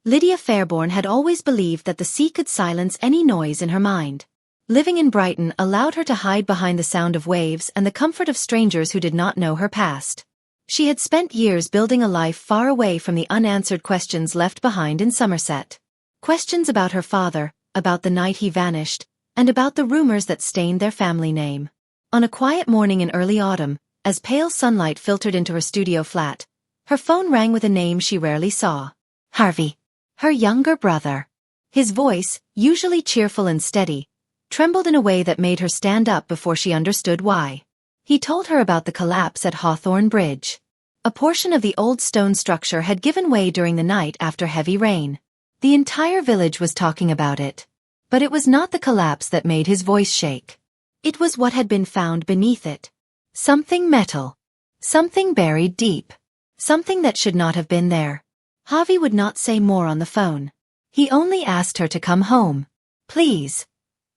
Lydia Fairborn had always believed that the sea could silence any noise in her mind. Living in Brighton allowed her to hide behind the sound of waves and the comfort of strangers who did not know her past. She had spent years building a life far away from the unanswered questions left behind in Somerset. Questions about her father, about the night he vanished, and about the rumors that stained their family name. On a quiet morning in early autumn, as pale sunlight filtered into her studio flat, her phone rang with a name she rarely saw. Harvey. Her younger brother. His voice, usually cheerful and steady, trembled in a way that made her stand up before she understood why. He told her about the collapse at Hawthorne Bridge. A portion of the old stone structure had given way during the night after heavy rain. The entire village was talking about it. But it was not the collapse that made his voice shake. It was what had been found beneath it. Something metal. Something buried deep. Something that should not have been there. Harvey would not say more on the phone. He only asked her to come home. Please.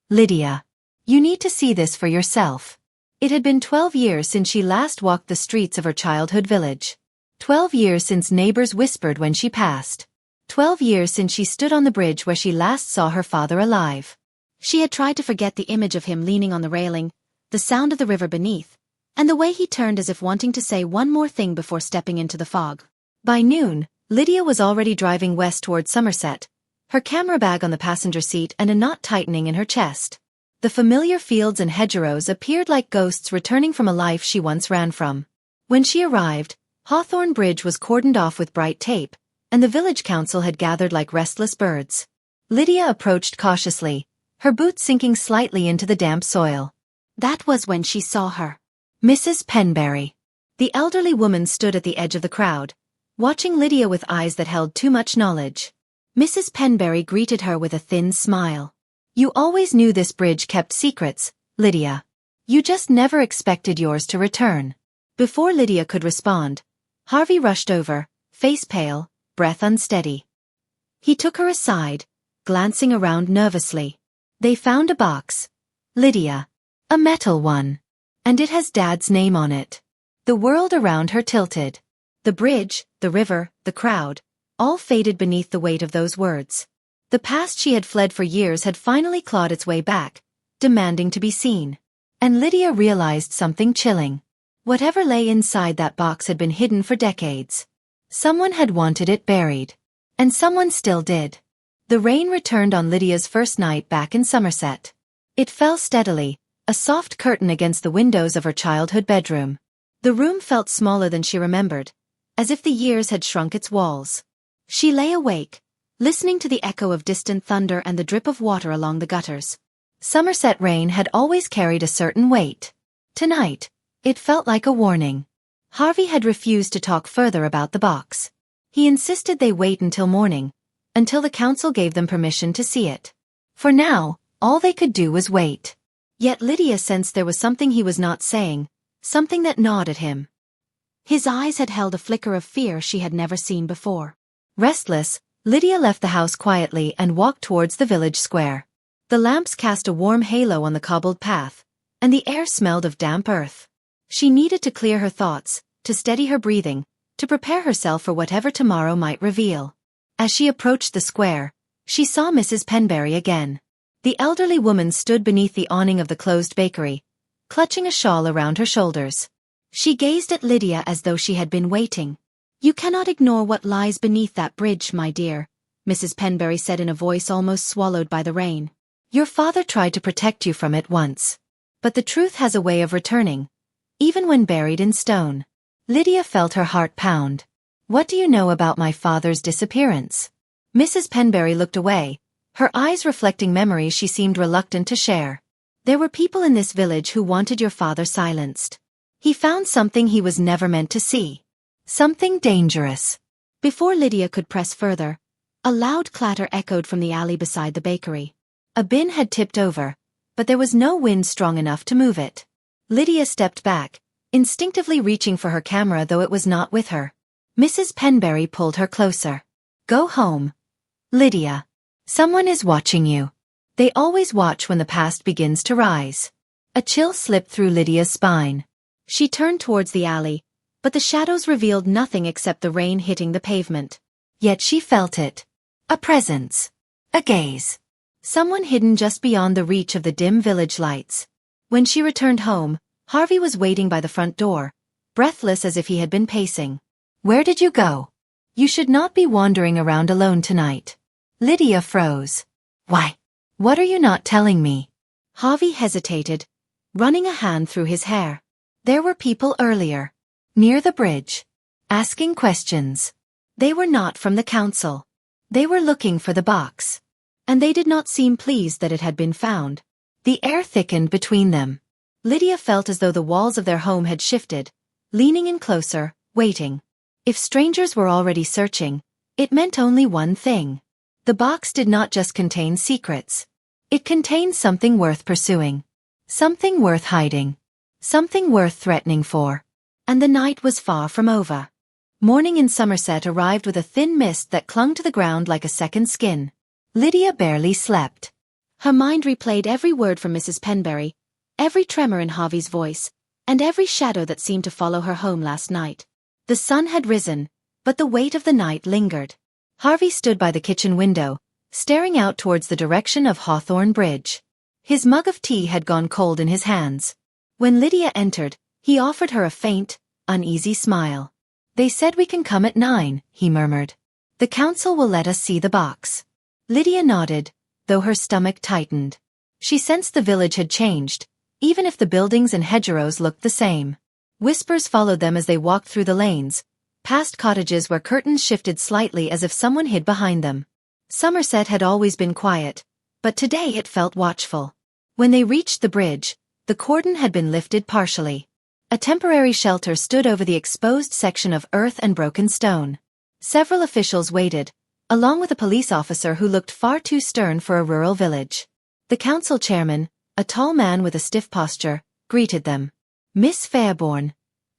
Lydia. You need to see this for yourself. It had been 12 years since she last walked the streets of her childhood village. 12 years since neighbors whispered when she passed. 12 years since she stood on the bridge where she last saw her father alive. She had tried to forget the image of him leaning on the railing, the sound of the river beneath, and the way he turned as if wanting to say one more thing before stepping into the fog. By noon, Lydia was already driving west toward Somerset, her camera bag on the passenger seat and a knot tightening in her chest. The familiar fields and hedgerows appeared like ghosts returning from a life she once ran from. When she arrived, Hawthorne Bridge was cordoned off with bright tape, and the village council had gathered like restless birds. Lydia approached cautiously, her boots sinking slightly into the damp soil. That was when she saw her. Mrs. Penberry. The elderly woman stood at the edge of the crowd, watching Lydia with eyes that held too much knowledge. Mrs. Penberry greeted her with a thin smile. You always knew this bridge kept secrets, Lydia. You just never expected yours to return. Before Lydia could respond, Harvey rushed over, face pale, breath unsteady. He took her aside, glancing around nervously. They found a box. Lydia. A metal one. And it has Dad's name on it. The world around her tilted. The bridge, the river, the crowd, all faded beneath the weight of those words. The past she had fled for years had finally clawed its way back, demanding to be seen. And Lydia realized something chilling. Whatever lay inside that box had been hidden for decades. Someone had wanted it buried. And someone still did. The rain returned on Lydia's first night back in Somerset. It fell steadily, a soft curtain against the windows of her childhood bedroom. The room felt smaller than she remembered, as if the years had shrunk its walls. She lay awake, listening to the echo of distant thunder and the drip of water along the gutters. Somerset rain had always carried a certain weight. Tonight, it felt like a warning. Harvey had refused to talk further about the box. He insisted they wait until morning, until the council gave them permission to see it. For now, all they could do was wait. Yet Lydia sensed there was something he was not saying, something that gnawed at him. His eyes had held a flicker of fear she had never seen before. Restless, Lydia left the house quietly and walked towards the village square. The lamps cast a warm halo on the cobbled path, and the air smelled of damp earth. She needed to clear her thoughts, to steady her breathing, to prepare herself for whatever tomorrow might reveal. As she approached the square, she saw Mrs. Penberry again. The elderly woman stood beneath the awning of the closed bakery, clutching a shawl around her shoulders. She gazed at Lydia as though she had been waiting. You cannot ignore what lies beneath that bridge, my dear, Mrs. Penberry said in a voice almost swallowed by the rain. Your father tried to protect you from it once. But the truth has a way of returning, even when buried in stone. Lydia felt her heart pound. What do you know about my father's disappearance? Mrs. Penberry looked away, her eyes reflecting memories she seemed reluctant to share. There were people in this village who wanted your father silenced. He found something he was never meant to see. Something dangerous. Before Lydia could press further, a loud clatter echoed from the alley beside the bakery. A bin had tipped over, but there was no wind strong enough to move it. Lydia stepped back, instinctively reaching for her camera though it was not with her. Mrs. Penberry pulled her closer. Go home. Lydia. Someone is watching you. They always watch when the past begins to rise. A chill slipped through Lydia's spine. She turned towards the alley, but the shadows revealed nothing except the rain hitting the pavement. Yet she felt it. A presence. A gaze. Someone hidden just beyond the reach of the dim village lights. When she returned home, Harvey was waiting by the front door, breathless as if he had been pacing. "Where did you go? You should not be wandering around alone tonight." Lydia froze. "Why? What are you not telling me?" Harvey hesitated, running a hand through his hair. There were people earlier, near the bridge, asking questions. They were not from the council. They were looking for the box. And they did not seem pleased that it had been found. The air thickened between them. Lydia felt as though the walls of their home had shifted, leaning in closer, waiting. If strangers were already searching, it meant only one thing. The box did not just contain secrets. It contained something worth pursuing. Something worth hiding. Something worth threatening for. And the night was far from over. Morning in Somerset arrived with a thin mist that clung to the ground like a second skin. Lydia barely slept. Her mind replayed every word from Mrs. Penberry, every tremor in Harvey's voice, and every shadow that seemed to follow her home last night. The sun had risen, but the weight of the night lingered. Harvey stood by the kitchen window, staring out towards the direction of Hawthorne Bridge. His mug of tea had gone cold in his hands. When Lydia entered, he offered her a faint, uneasy smile. "They said we can come at 9, he murmured. "The council will let us see the box." Lydia nodded, though her stomach tightened. She sensed the village had changed, even if the buildings and hedgerows looked the same. Whispers followed them as they walked through the lanes, past cottages where curtains shifted slightly as if someone hid behind them. Somerset had always been quiet, but today it felt watchful. When they reached the bridge, the cordon had been lifted partially. A temporary shelter stood over the exposed section of earth and broken stone. Several officials waited, along with a police officer who looked far too stern for a rural village. The council chairman, a tall man with a stiff posture, greeted them. "Miss Fairborn,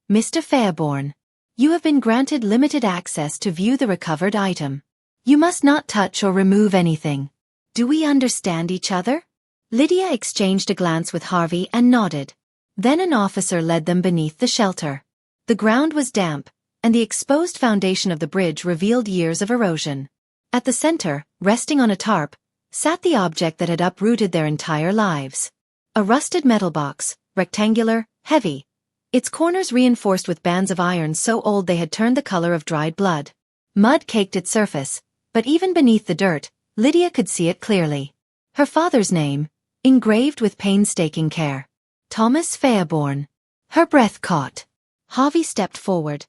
Mr. Fairborn, you have been granted limited access to view the recovered item. You must not touch or remove anything. Do we understand each other?" Lydia exchanged a glance with Harvey and nodded. Then an officer led them beneath the shelter. The ground was damp, and the exposed foundation of the bridge revealed years of erosion. At the center, resting on a tarp, sat the object that had uprooted their entire lives. A rusted metal box, rectangular, heavy, its corners reinforced with bands of iron so old they had turned the color of dried blood. Mud caked its surface, but even beneath the dirt, Lydia could see it clearly. Her father's name, engraved with painstaking care. Thomas Fairborn. Her breath caught. Harvey stepped forward,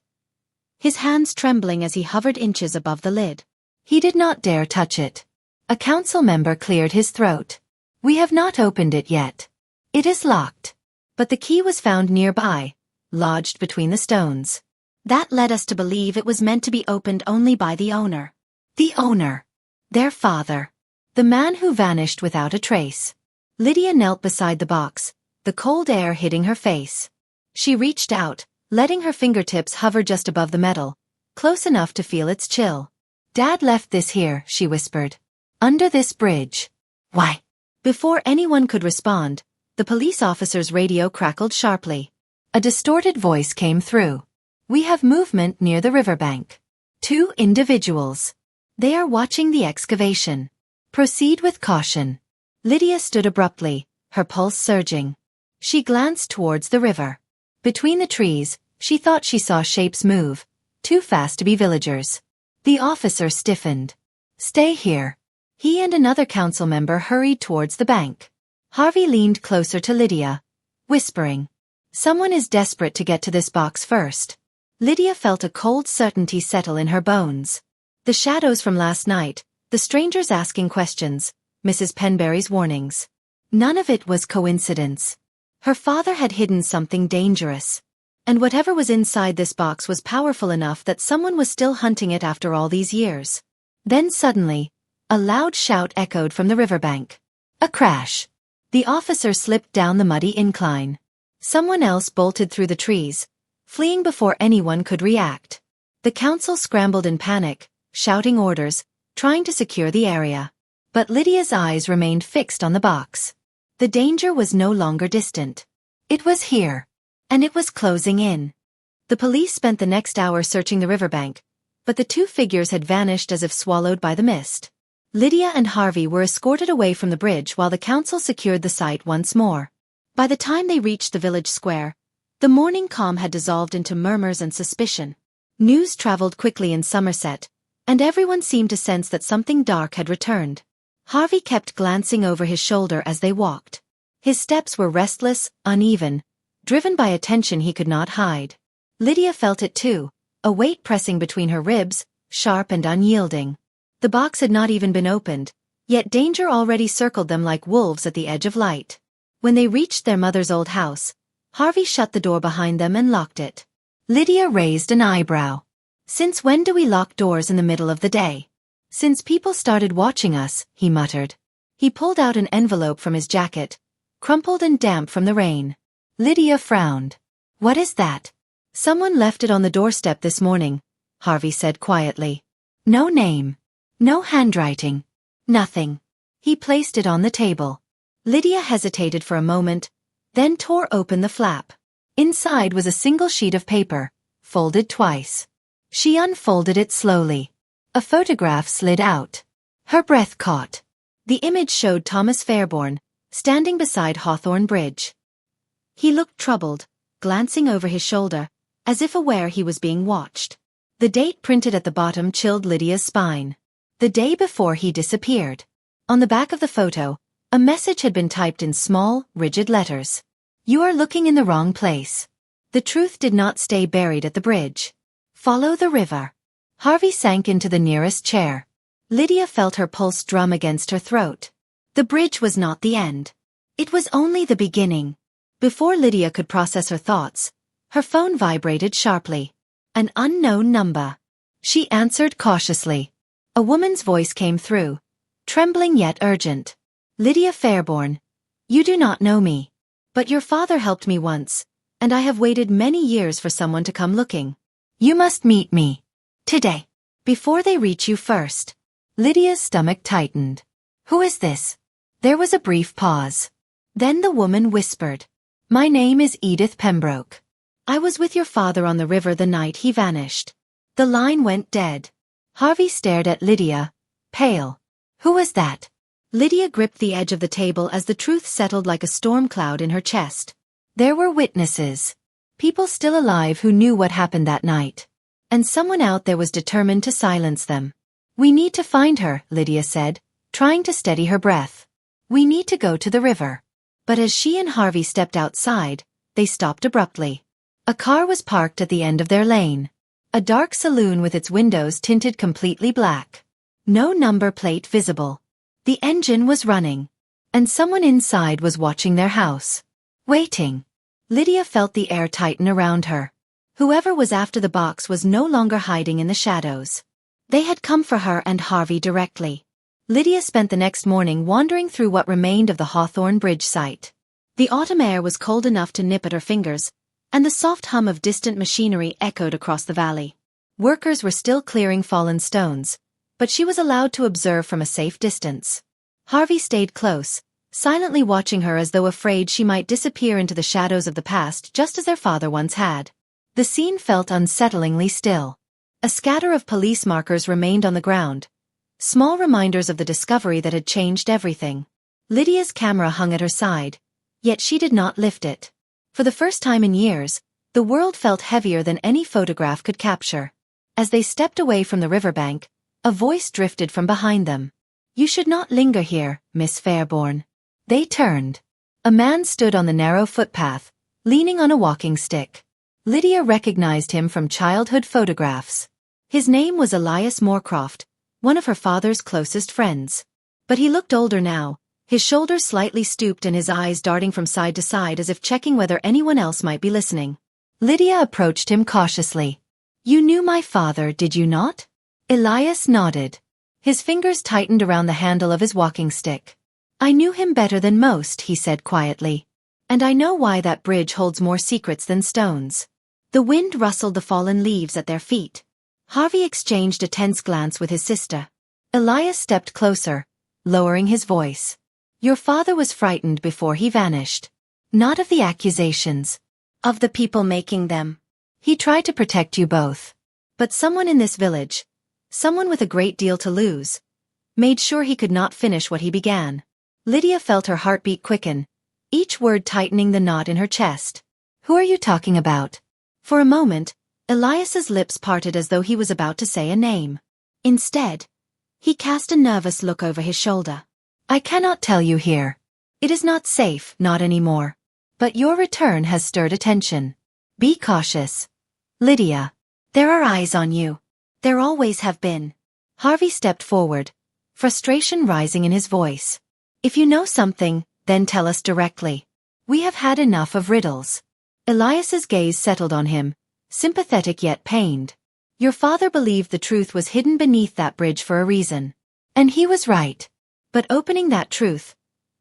his hands trembling as he hovered inches above the lid. He did not dare touch it. A council member cleared his throat. "We have not opened it yet. It is locked." But the key was found nearby, lodged between the stones. That led us to believe it was meant to be opened only by the owner. The owner. Their father. The man who vanished without a trace. Lydia knelt beside the box, the cold air hitting her face. She reached out, letting her fingertips hover just above the metal, close enough to feel its chill. "Dad left this here," she whispered. "Under this bridge." "Why?" Before anyone could respond, the police officer's radio crackled sharply. A distorted voice came through. "We have movement near the riverbank. 2 individuals. They are watching the excavation. Proceed with caution." Lydia stood abruptly, her pulse surging. She glanced towards the river. Between the trees, she thought she saw shapes move, too fast to be villagers. The officer stiffened. "Stay here." He and another council member hurried towards the bank. Harvey leaned closer to Lydia, whispering, "Someone is desperate to get to this box first." Lydia felt a cold certainty settle in her bones. The shadows from last night, the strangers asking questions, Mrs. Penberry's warnings. None of it was coincidence. Her father had hidden something dangerous. And whatever was inside this box was powerful enough that someone was still hunting it after all these years. Then suddenly, a loud shout echoed from the riverbank. A crash. The officer slipped down the muddy incline. Someone else bolted through the trees, fleeing before anyone could react. The council scrambled in panic, shouting orders, trying to secure the area. But Lydia's eyes remained fixed on the box. The danger was no longer distant. It was here. And it was closing in. The police spent the next hour searching the riverbank, but the 2 figures had vanished as if swallowed by the mist. Lydia and Harvey were escorted away from the bridge while the council secured the site once more. By the time they reached the village square, the morning calm had dissolved into murmurs and suspicion. News traveled quickly in Somerset, and everyone seemed to sense that something dark had returned. Harvey kept glancing over his shoulder as they walked. His steps were restless, uneven, driven by a tension he could not hide. Lydia felt it too, a weight pressing between her ribs, sharp and unyielding. The box had not even been opened, yet danger already circled them like wolves at the edge of light. When they reached their mother's old house, Harvey shut the door behind them and locked it. Lydia raised an eyebrow. "Since when do we lock doors in the middle of the day?" "Since people started watching us," he muttered. He pulled out an envelope from his jacket, crumpled and damp from the rain. Lydia frowned. "What is that?" "Someone left it on the doorstep this morning," Harvey said quietly. "No name. No handwriting. Nothing." He placed it on the table. Lydia hesitated for a moment, then tore open the flap. Inside was a single sheet of paper, folded twice. She unfolded it slowly. A photograph slid out. Her breath caught. The image showed Thomas Fairborn, standing beside Hawthorne Bridge. He looked troubled, glancing over his shoulder, as if aware he was being watched. The date printed at the bottom chilled Lydia's spine. The day before he disappeared. On the back of the photo, a message had been typed in small, rigid letters. "You are looking in the wrong place." The truth did not stay buried at the bridge. "Follow the river." Harvey sank into the nearest chair. Lydia felt her pulse drum against her throat. The bridge was not the end. It was only the beginning. Before Lydia could process her thoughts, her phone vibrated sharply. An unknown number. She answered cautiously. A woman's voice came through, trembling yet urgent. "Lydia Fairborn, you do not know me. But your father helped me once, and I have waited many years for someone to come looking. You must meet me. Today. Before they reach you first." Lydia's stomach tightened. "Who is this?" There was a brief pause. Then the woman whispered. "My name is Edith Pembroke. I was with your father on the river the night he vanished." The line went dead. Harvey stared at Lydia, pale. "Who was that?" Lydia gripped the edge of the table as the truth settled like a storm cloud in her chest. There were witnesses. People still alive who knew what happened that night. And someone out there was determined to silence them. "We need to find her," Lydia said, trying to steady her breath. "We need to go to the river." But as she and Harvey stepped outside, they stopped abruptly. A car was parked at the end of their lane. A dark saloon with its windows tinted completely black. No number plate visible. The engine was running. And someone inside was watching their house. Waiting. Lydia felt the air tighten around her. Whoever was after the box was no longer hiding in the shadows. They had come for her and Harvey directly. Lydia spent the next morning wandering through what remained of the Hawthorne Bridge site. The autumn air was cold enough to nip at her fingers, and the soft hum of distant machinery echoed across the valley. Workers were still clearing fallen stones, but she was allowed to observe from a safe distance. Harvey stayed close, silently watching her as though afraid she might disappear into the shadows of the past just as their father once had. The scene felt unsettlingly still. A scatter of police markers remained on the ground, small reminders of the discovery that had changed everything. Lydia's camera hung at her side, yet she did not lift it. For the first time in years, the world felt heavier than any photograph could capture. As they stepped away from the riverbank, a voice drifted from behind them. "You should not linger here, Miss Fairborn." They turned. A man stood on the narrow footpath, leaning on a walking stick. Lydia recognized him from childhood photographs. His name was Elias Moorcroft, one of her father's closest friends. But he looked older now, his shoulders slightly stooped and his eyes darting from side to side as if checking whether anyone else might be listening. Lydia approached him cautiously. "You knew my father, did you not?" Elias nodded. His fingers tightened around the handle of his walking stick. "I knew him better than most," he said quietly. "And I know why that bridge holds more secrets than stones." The wind rustled the fallen leaves at their feet. Harvey exchanged a tense glance with his sister. Elias stepped closer, lowering his voice. "Your father was frightened before he vanished. Not of the accusations. Of the people making them. He tried to protect you both. But someone in this village, someone with a great deal to lose, made sure he could not finish what he began. Lydia felt her heartbeat quicken, each word tightening the knot in her chest. "Who are you talking about?" For a moment, Elias's lips parted as though he was about to say a name. Instead, he cast a nervous look over his shoulder. "I cannot tell you here. It is not safe, not anymore. But your return has stirred attention. Be cautious. Lydia, there are eyes on you. There always have been." Harvey stepped forward, frustration rising in his voice. "If you know something, then tell us directly. We have had enough of riddles." Elias's gaze settled on him, sympathetic yet pained. "Your father believed the truth was hidden beneath that bridge for a reason. And he was right. But opening that truth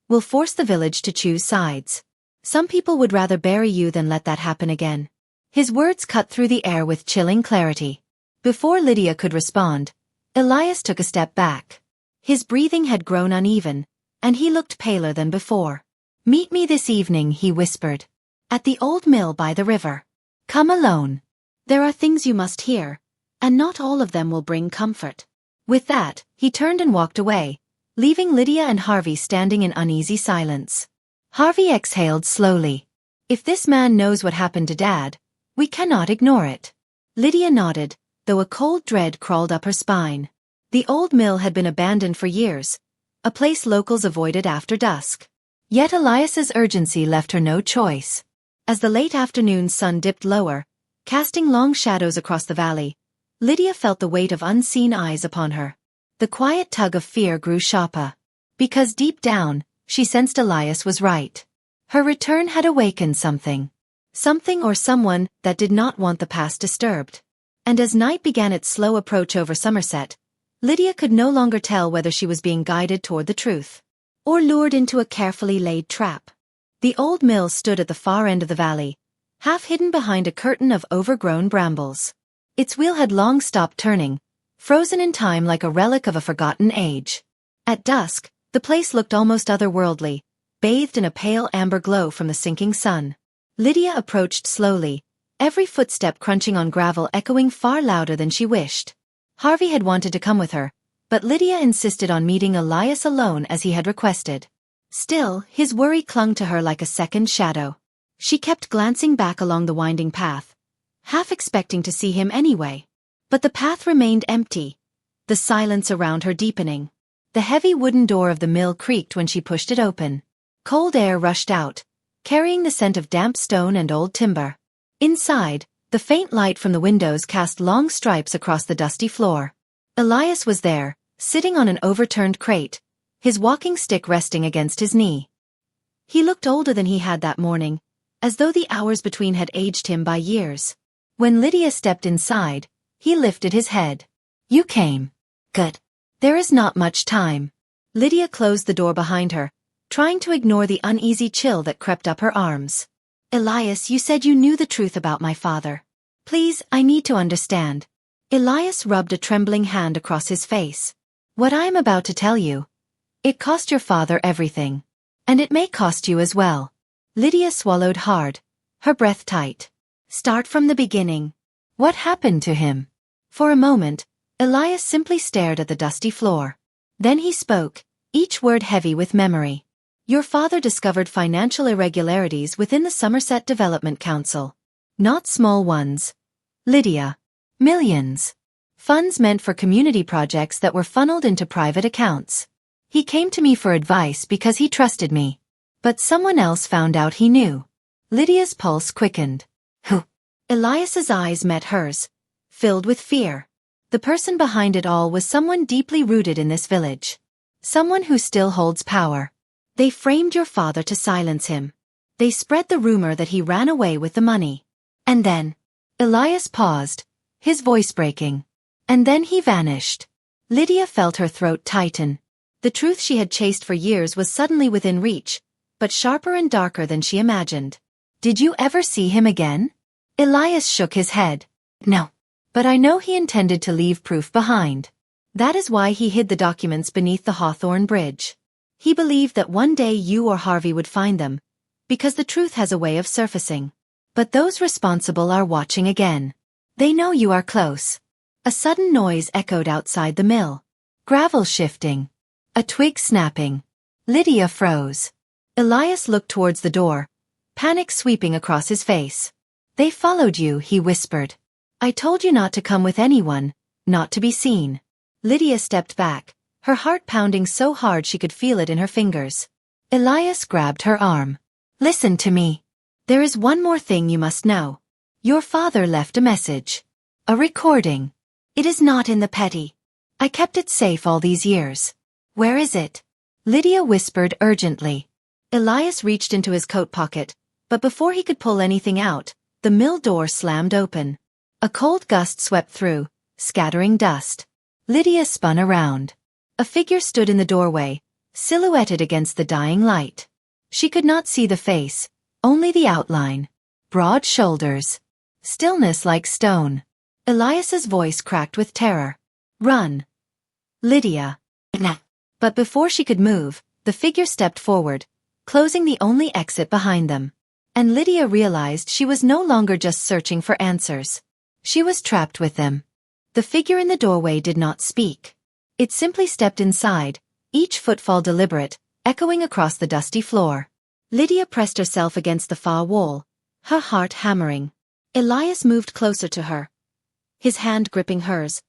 will force the village to choose sides. Some people would rather bury you than let that happen again." His words cut through the air with chilling clarity. Before Lydia could respond, Elias took a step back. His breathing had grown uneven, and he looked paler than before. "Meet me this evening," he whispered. "At the old mill by the river. Come alone. There are things you must hear, and not all of them will bring comfort." With that, he turned and walked away, leaving Lydia and Harvey standing in uneasy silence. Harvey exhaled slowly. "If this man knows what happened to Dad, we cannot ignore it." Lydia nodded, though a cold dread crawled up her spine. The old mill had been abandoned for years, a place locals avoided after dusk. Yet Elias's urgency left her no choice. As the late afternoon sun dipped lower, casting long shadows across the valley, Lydia felt the weight of unseen eyes upon her. The quiet tug of fear grew sharper. Because deep down, she sensed Elias was right. Her return had awakened something. Something or someone that did not want the past disturbed. And as night began its slow approach over Somerset, Lydia could no longer tell whether she was being guided toward the truth, or lured into a carefully laid trap. The old mill stood at the far end of the valley, half hidden behind a curtain of overgrown brambles. Its wheel had long stopped turning, frozen in time like a relic of a forgotten age. At dusk, the place looked almost otherworldly, bathed in a pale amber glow from the sinking sun. Lydia approached slowly, every footstep crunching on gravel echoing far louder than she wished. Harvey had wanted to come with her, but Lydia insisted on meeting Elias alone as he had requested. Still, his worry clung to her like a second shadow. She kept glancing back along the winding path, half expecting to see him anyway. But the path remained empty, the silence around her deepening. The heavy wooden door of the mill creaked when she pushed it open. Cold air rushed out, carrying the scent of damp stone and old timber. Inside, the faint light from the windows cast long stripes across the dusty floor. Elias was there, sitting on an overturned crate, his walking stick resting against his knee. He looked older than he had that morning, as though the hours between had aged him by years. When Lydia stepped inside, he lifted his head. "You came. Good. There is not much time." Lydia closed the door behind her, trying to ignore the uneasy chill that crept up her arms. "Elias, you said you knew the truth about my father. Please, I need to understand." Elias rubbed a trembling hand across his face. "What I am about to tell you, it cost your father everything. And it may cost you as well." Lydia swallowed hard, her breath tight. "Start from the beginning. What happened to him?" For a moment, Elias simply stared at the dusty floor. Then he spoke, each word heavy with memory. "Your father discovered financial irregularities within the Somerset Development Council. Not small ones. Lydia. Millions. Funds meant for community projects that were funneled into private accounts. He came to me for advice because he trusted me. But someone else found out he knew." Lydia's pulse quickened. "Who?" Elias's eyes met hers, filled with fear. The person behind it all was someone deeply rooted in this village. Someone who still holds power. "They framed your father to silence him. They spread the rumor that he ran away with the money. And then..." Elias paused, his voice breaking. "And then he vanished." Lydia felt her throat tighten. The truth she had chased for years was suddenly within reach, but sharper and darker than she imagined. "Did you ever see him again?" Elias shook his head. "No. But I know he intended to leave proof behind. That is why he hid the documents beneath the Hawthorne Bridge. He believed that one day you or Harvey would find them, because the truth has a way of surfacing. But those responsible are watching again. They know you are close." A sudden noise echoed outside the mill. Gravel shifting. A twig snapping. Lydia froze. Elias looked towards the door, panic sweeping across his face. "They followed you," he whispered. "I told you not to come with anyone, not to be seen." Lydia stepped back, her heart pounding so hard she could feel it in her fingers. Elias grabbed her arm. "Listen to me. There is one more thing you must know. Your father left a message. A recording. It is not in the petty. I kept it safe all these years." "Where is it?" Lydia whispered urgently. Elias reached into his coat pocket, but before he could pull anything out, the mill door slammed open. A cold gust swept through, scattering dust. Lydia spun around. A figure stood in the doorway, silhouetted against the dying light. She could not see the face, only the outline. Broad shoulders. Stillness like stone. Elias's voice cracked with terror. "Run. Lydia." But before she could move, the figure stepped forward, closing the only exit behind them. And Lydia realized she was no longer just searching for answers. She was trapped with them. The figure in the doorway did not speak. It simply stepped inside, each footfall deliberate, echoing across the dusty floor. Lydia pressed herself against the far wall, her heart hammering. Elias moved closer to her, his hand gripping hers,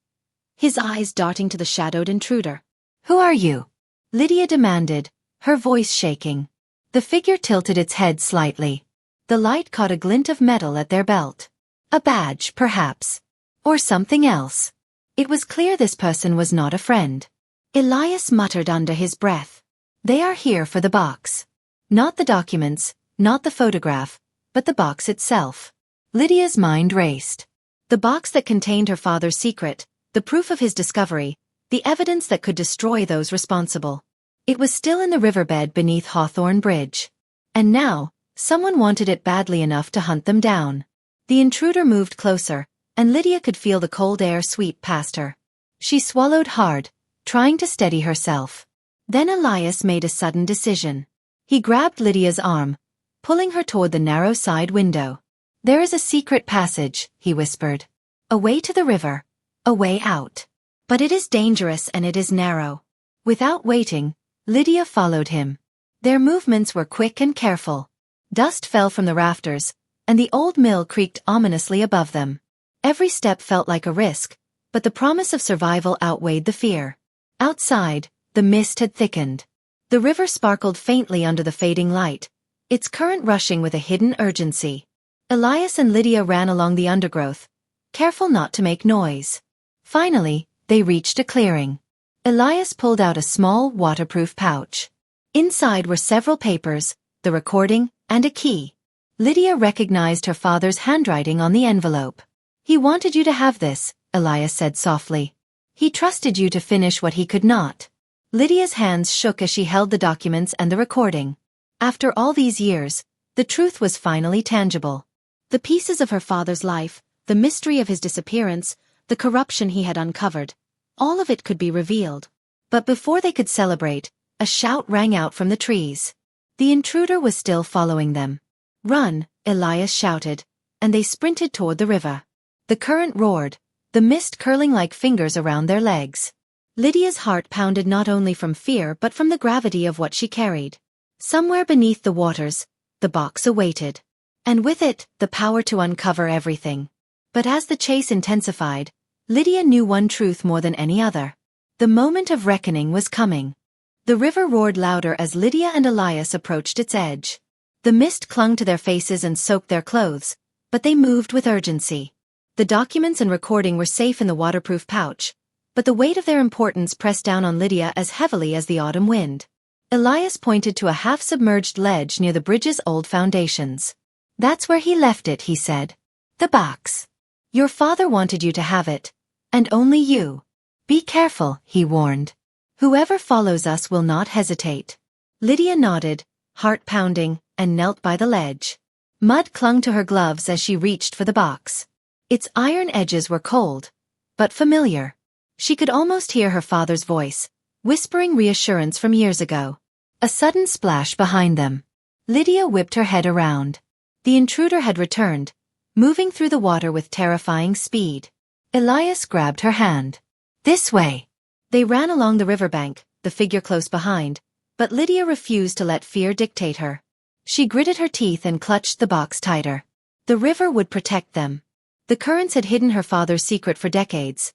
his eyes darting to the shadowed intruder. "Who are you?" Lydia demanded, her voice shaking. The figure tilted its head slightly. The light caught a glint of metal at their belt. A badge, perhaps. Or something else. It was clear this person was not a friend. Elias muttered under his breath. "They are here for the box. Not the documents, not the photograph, but the box itself." Lydia's mind raced. The box that contained her father's secret, the proof of his discovery, the evidence that could destroy those responsible. It was still in the riverbed beneath Hawthorne Bridge. And now, someone wanted it badly enough to hunt them down. The intruder moved closer, and Lydia could feel the cold air sweep past her. She swallowed hard, trying to steady herself. Then Elias made a sudden decision. He grabbed Lydia's arm, pulling her toward the narrow side window. "There is a secret passage," he whispered. "A way to the river, a way out. But it is dangerous and it is narrow." Without waiting, Lydia followed him. Their movements were quick and careful. Dust fell from the rafters, and the old mill creaked ominously above them. Every step felt like a risk, but the promise of survival outweighed the fear. Outside, the mist had thickened. The river sparkled faintly under the fading light, its current rushing with a hidden urgency. Elias and Lydia ran along the undergrowth, careful not to make noise. Finally, they reached a clearing. Elias pulled out a small, waterproof pouch. Inside were several papers, the recording, and a key. Lydia recognized her father's handwriting on the envelope. "He wanted you to have this," Elias said softly. "He trusted you to finish what he could not." Lydia's hands shook as she held the documents and the recording. After all these years, the truth was finally tangible. The pieces of her father's life, the mystery of his disappearance, the corruption he had uncovered, all of it could be revealed. But before they could celebrate, a shout rang out from the trees. The intruder was still following them. "Run," Elias shouted, and they sprinted toward the river. The current roared, the mist curling like fingers around their legs. Lydia's heart pounded not only from fear but from the gravity of what she carried. Somewhere beneath the waters, the box awaited. And with it, the power to uncover everything. But as the chase intensified, Lydia knew one truth more than any other. The moment of reckoning was coming. The river roared louder as Lydia and Elias approached its edge. The mist clung to their faces and soaked their clothes, but they moved with urgency. The documents and recording were safe in the waterproof pouch, but the weight of their importance pressed down on Lydia as heavily as the autumn wind. Elias pointed to a half-submerged ledge near the bridge's old foundations. "That's where he left it," he said. "The box. Your father wanted you to have it. And only you. Be careful," he warned. "Whoever follows us will not hesitate." Lydia nodded, heart pounding, and knelt by the ledge. Mud clung to her gloves as she reached for the box. Its iron edges were cold, but familiar. She could almost hear her father's voice, whispering reassurance from years ago. A sudden splash behind them. Lydia whipped her head around. The intruder had returned, moving through the water with terrifying speed. Elias grabbed her hand. "This way." They ran along the riverbank, the figure close behind, but Lydia refused to let fear dictate her. She gritted her teeth and clutched the box tighter. The river would protect them. The currents had hidden her father's secret for decades.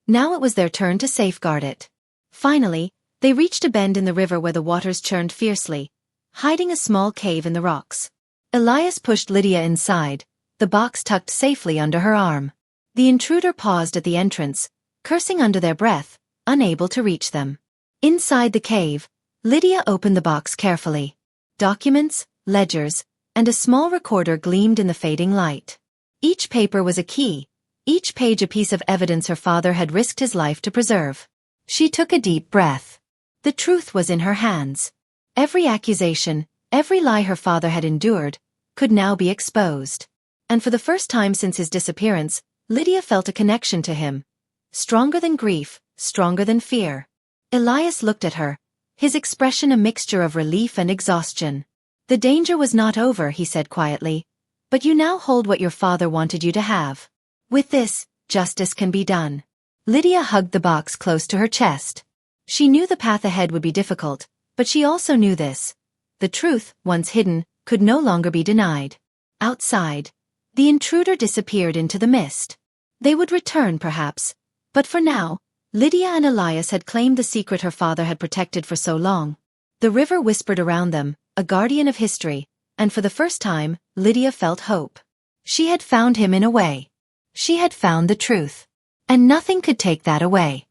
Now it was their turn to safeguard it. Finally, they reached a bend in the river where the waters churned fiercely, hiding a small cave in the rocks. Elias pushed Lydia inside, the box tucked safely under her arm. The intruder paused at the entrance, cursing under their breath, unable to reach them. Inside the cave, Lydia opened the box carefully. Documents, ledgers, and a small recorder gleamed in the fading light. Each paper was a key, each page a piece of evidence her father had risked his life to preserve. She took a deep breath. The truth was in her hands. Every accusation, every lie her father had endured, could now be exposed. And for the first time since his disappearance, Lydia felt a connection to him. Stronger than grief, stronger than fear. Elias looked at her, his expression a mixture of relief and exhaustion. "The danger was not over," he said quietly, "but you now hold what your father wanted you to have. With this, justice can be done." Lydia hugged the box close to her chest. She knew the path ahead would be difficult, but she also knew this. The truth, once hidden, could no longer be denied. Outside, the intruder disappeared into the mist. They would return perhaps, but for now, Lydia and Elias had claimed the secret her father had protected for so long. The river whispered around them, a guardian of history, and for the first time, Lydia felt hope. She had found him in a way. She had found the truth. And nothing could take that away.